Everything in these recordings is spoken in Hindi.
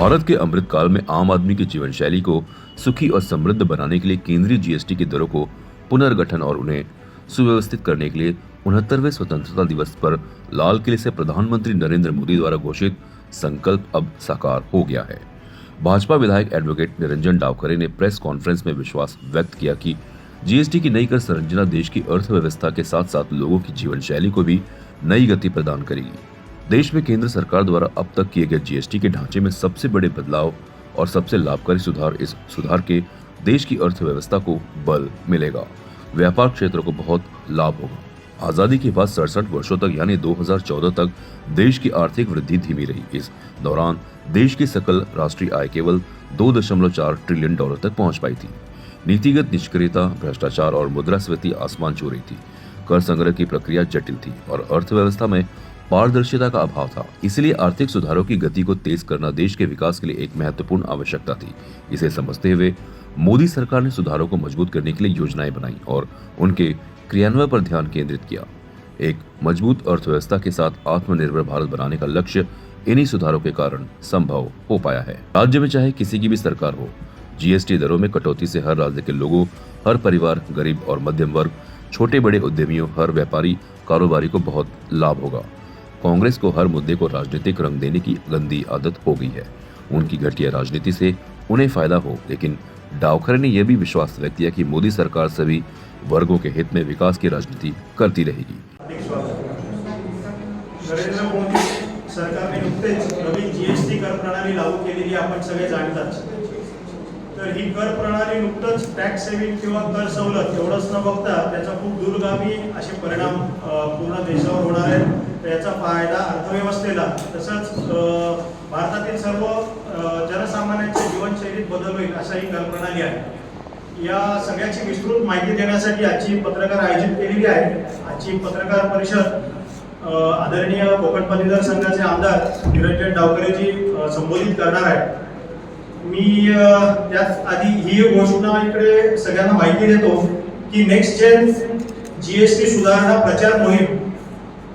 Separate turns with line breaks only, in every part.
भारत के अमृत काल में आम आदमी की जीवन शैली को सुखी और समृद्ध बनाने के लिए केंद्रीय जीएसटी की दरों को पुनर्गठन और उन्हें सुव्यवस्थित करने के लिए 69वें स्वतंत्रता दिवस पर लाल किले से प्रधानमंत्री नरेंद्र मोदी द्वारा घोषित संकल्प अब साकार हो गया है। भाजपा विधायक एडवोकेट निरंजन डावखरे ने प्रेस कॉन्फ्रेंस में विश्वास व्यक्त किया कि जीएसटी की नई कर संरचना देश की अर्थव्यवस्था के साथ साथ लोगों की जीवन शैली को भी नई गति प्रदान करेगी। देश में केंद्र सरकार द्वारा अब तक किए गए जीएसटी के ढांचे में सबसे बड़े बदलाव और सबसे लाभकारी सुधार इस सुधार के देश की अर्थव्यवस्था को बल मिलेगा। व्यापार क्षेत्र को बहुत लाभ होगा। आजादी के बाद 67 वर्षों तक यानी 2014 तक देश की आर्थिक वृद्धि धीमी रही। इस दौरान देश की सकल राष्ट्रीय आय केवल 2.4 ट्रिलियन डॉलर तक पहुंच पाई थी। नीतिगत निष्क्रियता, भ्रष्टाचार और मुद्रास्फीति आसमान छू रही थी। कर संग्रह की प्रक्रिया जटिल थी और अर्थव्यवस्था में पारदर्शिता का अभाव था। इसलिए आर्थिक सुधारों की गति को तेज करना देश के विकास के लिए एक महत्वपूर्ण आवश्यकता थी। इसे समझते हुए मोदी सरकार ने सुधारों को मजबूत करने के लिए योजनाएं बनाई और उनके क्रियान्वयन पर ध्यान केंद्रित किया। एक मजबूत अर्थव्यवस्था के साथ आत्मनिर्भर भारत बनाने का लक्ष्य इन्हीं सुधारों के कारण संभव हो पाया है। राज्य में चाहे किसी की भी सरकार हो, जीएसटी दरों में कटौती से हर राज्य के लोगों, हर परिवार, गरीब और मध्यम वर्ग, छोटे बड़े उद्यमियों, हर व्यापारी कारोबारी को बहुत लाभ होगा। कांग्रेस को हर मुद्दे को राजनीतिक रंग देने की गंदी आदत हो गई है। उनकी घटिया राजनीति से उन्हें फायदा हो, लेकिन डावखरे ने यह भी विश्वास व्यक्त किया कि मोदी सरकार सभी वर्गों के हित में विकास की राजनीति करती रहेगी।
नरेंद्र मोदी सरकारने नुकतेच नवीन जीएसटी कर प्रणाली लागू केलेली आपण सगळे जाणतात। तर ही कर प्रणाली नुकतंच टॅक्स सेव्हिंग किंवा कर सवलत एवढंच न बघता त्याचा खूप दूरगामी असे परिणाम पूर्ण देशावर होणार आहेत। याचा फायदा अर्थव्यवस्थेला तसंच भारतातील सर्व जनसामान्यांच्या जीवनशैलीत बदल होईल अशी ही कर प्रणाली आहे। या सगळ्याची विस्तृत माहिती देण्यासाठी आजची पत्रकार आयोजित केलेली आहे। आजची पत्रकार परिषद आदरणीय कोकण पदवीधर संघाचे आमदार निरंजन डावखरेजी संबोधित करणार आहेत। मी त्यात आधी ही घोषणा इकडे सगळ्यांना माहिती देतो की नेक्स्ट जेन जीएसटी सुधारणा प्रचार मोहीम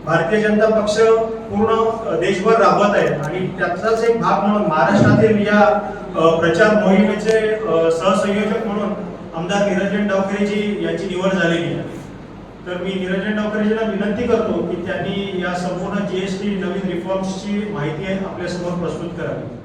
भारतीय जनता पक्ष पूर्ण देशभर राबवत आहे आणि त्याचाच एक भाग म्हणून महाराष्ट्रातील या प्रचार मोहिमेचे सहसंयोजक म्हणून आमदार निरंजन डावखरेजी यांची निवड झालेली आहे। तर मी निरंजन डावखरेजींना विनंती करतो की त्यांनी या संपूर्ण जीएसटी नवीन रिफॉर्म्सची माहिती आपल्यासमोर प्रस्तुत करावी।